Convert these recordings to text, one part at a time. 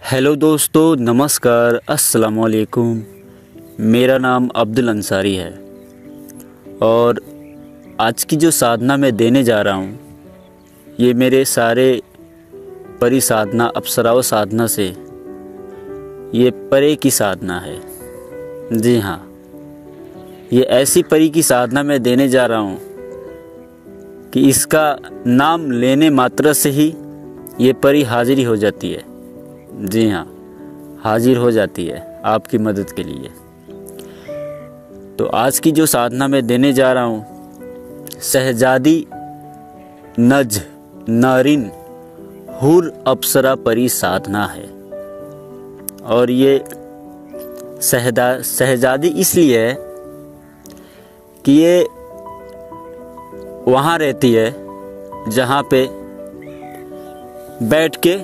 Hello दोस्तों, नमस्कार, अस्सलाम वालेकुम। मेरा नाम अब्दुल अंसारी है और आज की जो साधना मैं देने जा रहा हूँ ये मेरे सारे परी साधना अप्सराओं साधना से ये परे की साधना है। जी हाँ, ये ऐसी परी की साधना मैं देने जा रहा हूँ कि इसका नाम लेने मात्र से ही ये परी हाजिरी हो जाती है। जी हाँ, हाजिर हो जाती है आपकी मदद के लिए। तो आज की जो साधना मैं देने जा रहा हूँ शहजादी नज नारिन हुर अप्सरा परी साधना है। और ये शहजादी इसलिए है कि ये वहाँ रहती है जहाँ पे बैठ के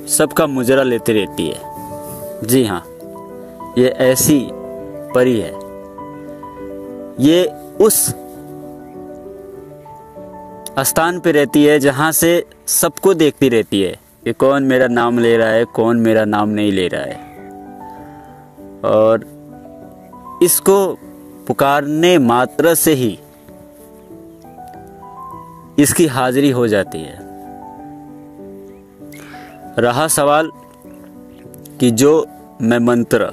सबका मुजरा लेते रहती है। जी हाँ, ये ऐसी परी है। ये उस स्थान पे रहती है जहाँ से सबको देखती रहती है कि कौन मेरा नाम ले रहा है, कौन मेरा नाम नहीं ले रहा है। और इसको पुकारने मात्र से ही इसकी हाजिरी हो जाती है। रहा सवाल कि जो मैं मंत्र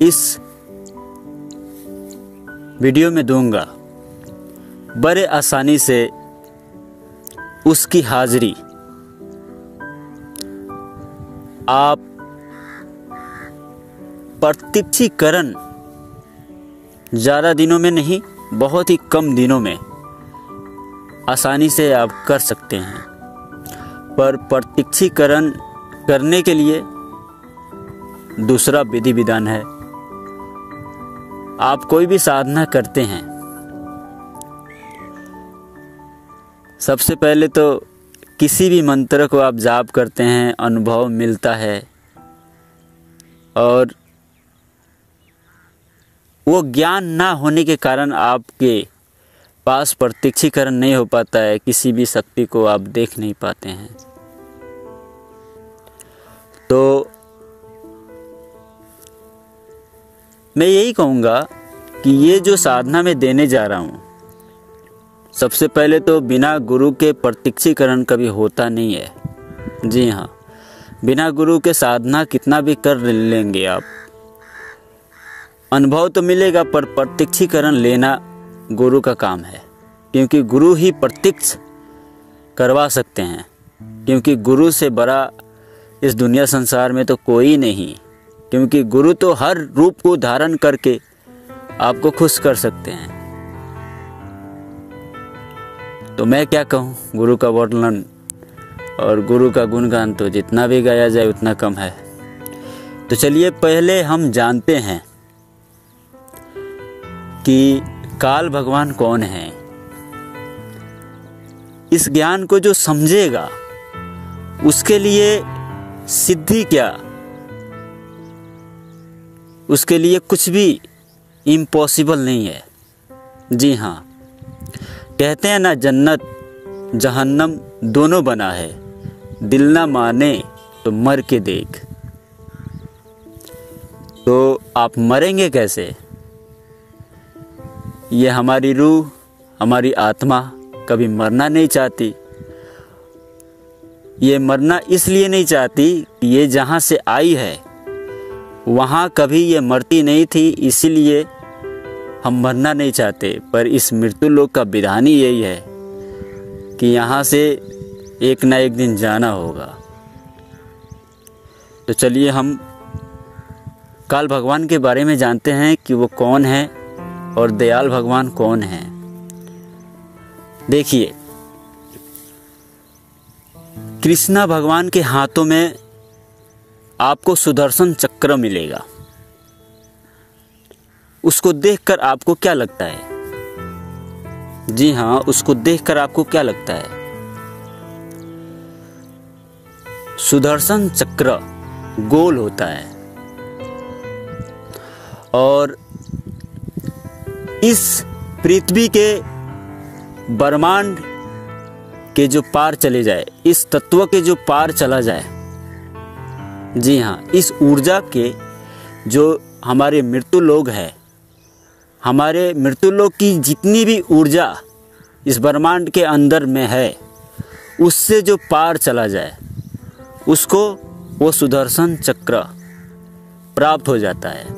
इस वीडियो में दूंगा बड़े आसानी से उसकी हाजिरी आप प्रत्यक्षीकरण ज़्यादा दिनों में नहीं, बहुत ही कम दिनों में आसानी से आप कर सकते हैं। पर प्रत्यक्षीकरण करने के लिए दूसरा विधि विधान है। आप कोई भी साधना करते हैं, सबसे पहले तो किसी भी मंत्र को आप जाप करते हैं, अनुभव मिलता है और वो ज्ञान ना होने के कारण आपके पास प्रत्यक्षीकरण नहीं हो पाता है, किसी भी शक्ति को आप देख नहीं पाते हैं। तो मैं यही कहूँगा कि ये जो साधना मैं देने जा रहा हूँ, सबसे पहले तो बिना गुरु के प्रत्यक्षीकरण कभी होता नहीं है। जी हाँ, बिना गुरु के साधना कितना भी कर लेंगे आप, अनुभव तो मिलेगा पर प्रत्यक्षीकरण लेना गुरु का काम है। क्योंकि गुरु ही प्रत्यक्ष करवा सकते हैं, क्योंकि गुरु से बड़ा इस दुनिया संसार में तो कोई नहीं। क्योंकि गुरु तो हर रूप को धारण करके आपको खुश कर सकते हैं। तो मैं क्या कहूँ, गुरु का वर्णन और गुरु का गुणगान तो जितना भी गाया जाए उतना कम है। तो चलिए पहले हम जानते हैं कि काल भगवान कौन है। इस ज्ञान को जो समझेगा उसके लिए सिद्धि क्या, उसके लिए कुछ भी इम्पॉसिबल नहीं है। जी हाँ, कहते हैं ना, जन्नत जहन्नम दोनों बना है, दिल ना माने तो मर के देख। तो आप मरेंगे कैसे? ये हमारी रूह, हमारी आत्मा कभी मरना नहीं चाहती। ये मरना इसलिए नहीं चाहती कि ये जहाँ से आई है वहाँ कभी ये मरती नहीं थी, इसीलिए हम मरना नहीं चाहते। पर इस मृत्यु लोक का विधान ही यही है कि यहाँ से एक ना एक दिन जाना होगा। तो चलिए हम काल भगवान के बारे में जानते हैं कि वो कौन है और दयाल भगवान कौन है। देखिए, कृष्णा भगवान के हाथों में आपको सुदर्शन चक्र मिलेगा। उसको देखकर आपको क्या लगता है? जी हाँ, उसको देखकर आपको क्या लगता है? सुदर्शन चक्र गोल होता है और इस पृथ्वी के ब्रह्मांड के जो पार चले जाए, इस तत्व के जो पार चला जाए। जी हाँ, इस ऊर्जा के जो हमारे मृत्यु लोग हैं, हमारे मृत्यु लोग की जितनी भी ऊर्जा इस ब्रह्मांड के अंदर में है, उससे जो पार चला जाए उसको वो सुदर्शन चक्र प्राप्त हो जाता है।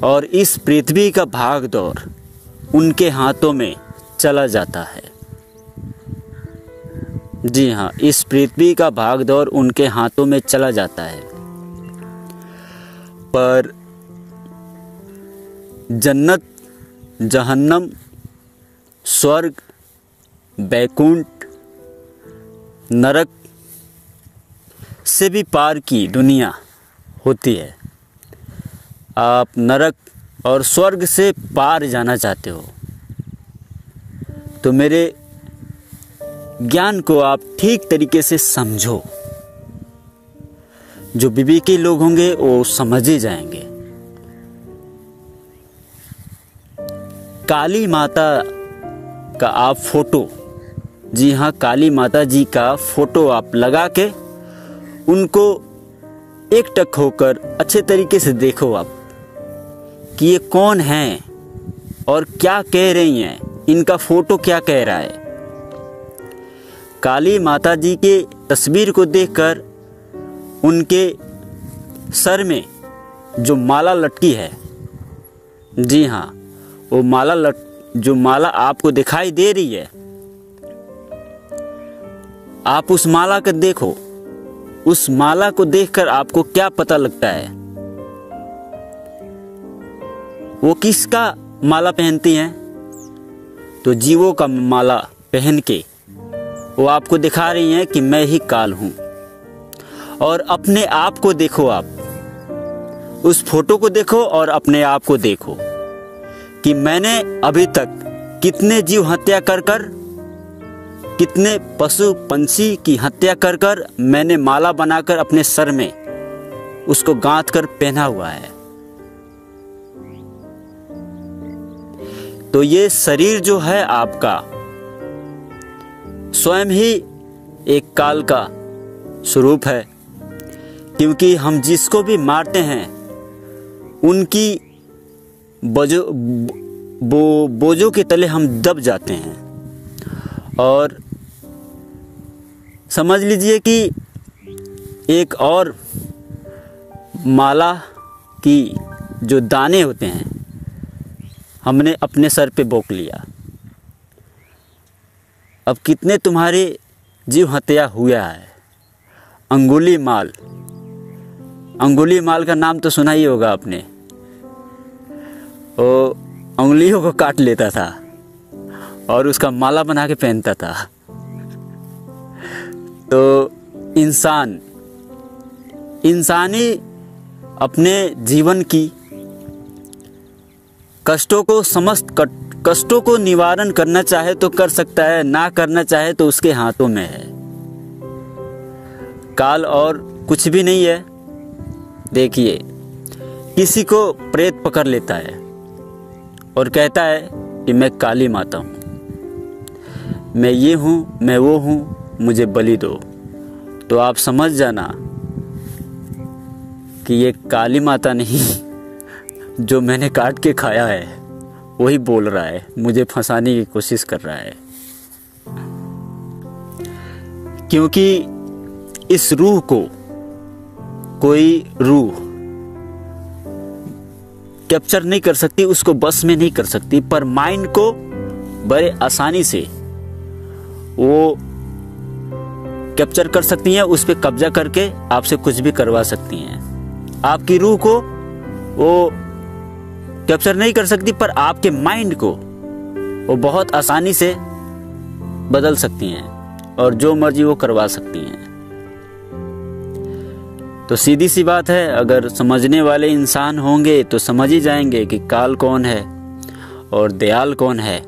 और इस पृथ्वी का भाग दौड़ उनके हाथों में चला जाता है। जी हाँ, इस पृथ्वी का भाग दौड़ उनके हाथों में चला जाता है। पर जन्नत, जहन्नम, स्वर्ग, बैकुंठ, नरक से भी पार की दुनिया होती है। आप नरक और स्वर्ग से पार जाना चाहते हो तो मेरे ज्ञान को आप ठीक तरीके से समझो। जो विवेकी लोग होंगे वो समझ ही जाएंगे। काली माता का आप फोटो, जी हाँ, काली माता जी का फोटो आप लगा के उनको एकटक होकर अच्छे तरीके से देखो आप कि ये कौन हैं और क्या कह रही हैं, इनका फोटो क्या कह रहा है। काली माता जी के तस्वीर को देखकर उनके सर में जो माला लटकी है, जी हाँ, वो जो माला आपको दिखाई दे रही है, आप उस माला को देखो। उस माला को देखकर आपको क्या पता लगता है? वो किसका माला पहनती हैं? तो जीवों का माला पहन के वो आपको दिखा रही हैं कि मैं ही काल हूं। और अपने आप को देखो, आप उस फोटो को देखो और अपने आप को देखो कि मैंने अभी तक कितने जीव हत्या कर कितने पशु पंछी की हत्या कर मैंने माला बनाकर अपने सर में उसको गांथ कर पहना हुआ है। तो ये शरीर जो है आपका स्वयं ही एक काल का स्वरूप है, क्योंकि हम जिसको भी मारते हैं उनकी बोझों के तले हम दब जाते हैं। और समझ लीजिए कि एक और माला की जो दाने होते हैं हमने अपने सर पे बोक लिया। अब कितने तुम्हारे जीव हत्या हुआ है। अंगुली माल का नाम तो सुना ही होगा आपने। वो उंगलियों को काट लेता था और उसका माला बना के पहनता था। तो इंसानी अपने जीवन की समस्त कष्टों को निवारण करना चाहे तो कर सकता है, ना करना चाहे तो उसके हाथों में है। काल और कुछ भी नहीं है। देखिए, किसी को प्रेत पकड़ लेता है और कहता है कि मैं काली माता हूँ, मैं ये हूँ, मैं वो हूँ, मुझे बलि दो। तो आप समझ जाना कि ये काली माता नहीं, जो मैंने काट के खाया है वही बोल रहा है, मुझे फंसाने की कोशिश कर रहा है। क्योंकि इस रूह को कोई रूह कैप्चर नहीं कर सकती, उसको बस में नहीं कर सकती, पर माइंड को बड़े आसानी से वो कैप्चर कर सकती हैं, उस पर कब्जा करके आपसे कुछ भी करवा सकती हैं। आपकी रूह को वो कैप्चर नहीं कर सकती, पर आपके माइंड को वो बहुत आसानी से बदल सकती हैं और जो मर्जी वो करवा सकती हैं। तो सीधी सी बात है, अगर समझने वाले इंसान होंगे तो समझ ही जाएंगे कि काल कौन है और दयाल कौन है।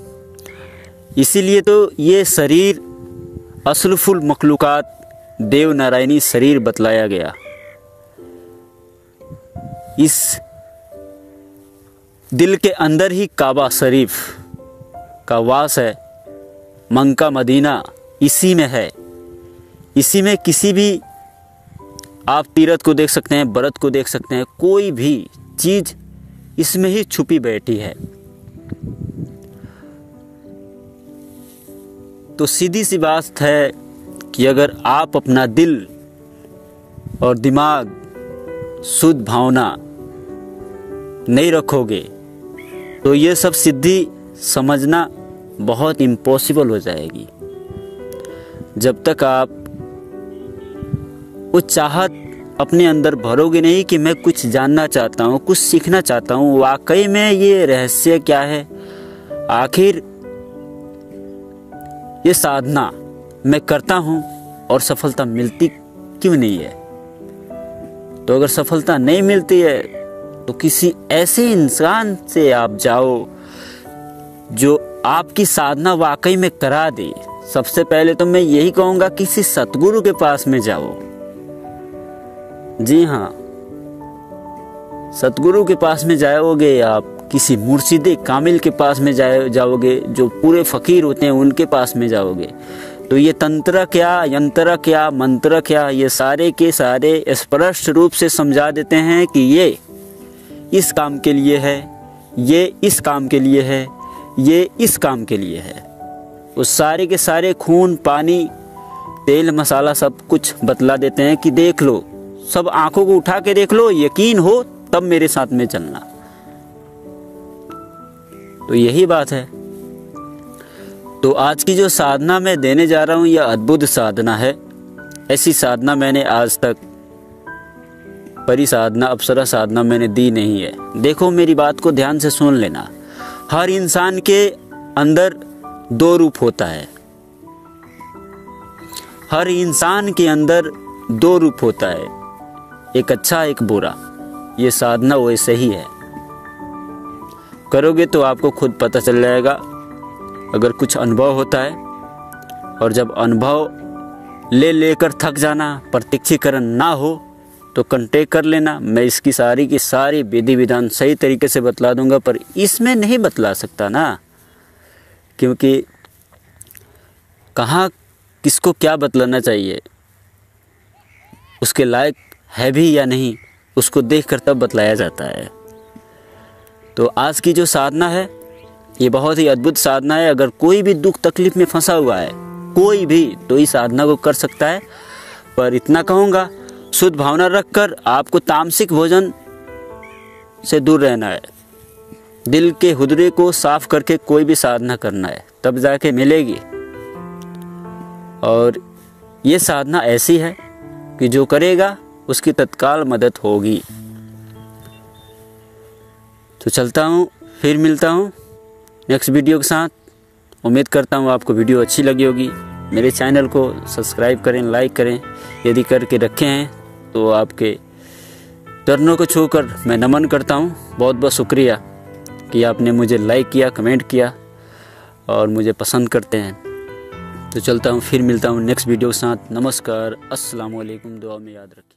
इसीलिए तो ये शरीर असलफुल मखलूकात देव नारायणी शरीर बतलाया गया। इस दिल के अंदर ही काबा शरीफ का वास है, मक्का मदीना इसी में है। इसी में किसी भी आप तीर्थ को देख सकते हैं, व्रत को देख सकते हैं, कोई भी चीज़ इसमें ही छुपी बैठी है। तो सीधी सी बात है कि अगर आप अपना दिल और दिमाग शुद्ध भावना नहीं रखोगे तो ये सब सिद्धि समझना बहुत इम्पॉसिबल हो जाएगी। जब तक आप वो चाहत अपने अंदर भरोगे नहीं कि मैं कुछ जानना चाहता हूँ, कुछ सीखना चाहता हूँ, वाकई में ये रहस्य क्या है, आखिर ये साधना मैं करता हूँ और सफलता मिलती क्यों नहीं है। तो अगर सफलता नहीं मिलती है तो किसी ऐसे इंसान से आप जाओ जो आपकी साधना वाकई में करा दे। सबसे पहले तो मैं यही कहूँगा किसी सतगुरु के पास में जाओ। जी हाँ, सतगुरु के पास में जाओगे आप, किसी मुर्शिदे कामिल के पास में जाओगे, जो पूरे फकीर होते हैं उनके पास में जाओगे, तो ये तंत्र क्या, यंत्र क्या, मंत्र क्या, ये सारे के सारे स्पष्ट रूप से समझा देते हैं कि ये इस काम के लिए है, ये इस काम के लिए है, ये इस काम के लिए है। उस सारे के सारे खून पानी तेल मसाला सब कुछ बतला देते हैं कि देख लो, सब आंखों को उठा के देख लो, यकीन हो तब मेरे साथ में चलना। तो यही बात है। तो आज की जो साधना मैं देने जा रहा हूँ यह अद्भुत साधना है। ऐसी साधना मैंने आज तक, परी साधना, अप्सरा साधना मैंने दी नहीं है। देखो मेरी बात को ध्यान से सुन लेना। हर इंसान के अंदर दो रूप होता है। हर इंसान के अंदर दो रूप होता है, एक अच्छा एक बुरा। ये साधना वैसे ही है, करोगे तो आपको खुद पता चल जाएगा। अगर कुछ अनुभव होता है और जब अनुभव लेकर थक जाना, प्रत्यक्षीकरण ना हो तो कांटेक्ट कर लेना। मैं इसकी सारी की सारी विधि विधान सही तरीके से बतला दूंगा, पर इसमें नहीं बतला सकता ना, क्योंकि कहाँ किसको क्या बतलाना चाहिए, उसके लायक है भी या नहीं, उसको देखकर तब बतलाया जाता है। तो आज की जो साधना है ये बहुत ही अद्भुत साधना है। अगर कोई भी दुख तकलीफ में फंसा हुआ है, कोई भी, तो इस साधना को कर सकता है। पर इतना कहूँगा, शुद्ध भावना रखकर आपको तामसिक भोजन से दूर रहना है। दिल के हुदरे को साफ करके कोई भी साधना करना है, तब जाके मिलेगी। और ये साधना ऐसी है कि जो करेगा उसकी तत्काल मदद होगी। तो चलता हूँ, फिर मिलता हूँ नेक्स्ट वीडियो के साथ। उम्मीद करता हूँ आपको वीडियो अच्छी लगी होगी। मेरे चैनल को सब्सक्राइब करें, लाइक करें। यदि करके रखे हैं तो आपके चरणों को छूकर मैं नमन करता हूँ। बहुत बहुत शुक्रिया कि आपने मुझे लाइक किया, कमेंट किया और मुझे पसंद करते हैं। तो चलता हूँ, फिर मिलता हूँ नेक्स्ट वीडियो के साथ। नमस्कार, अस्सलाम वालेकुम, दुआ में याद रखें।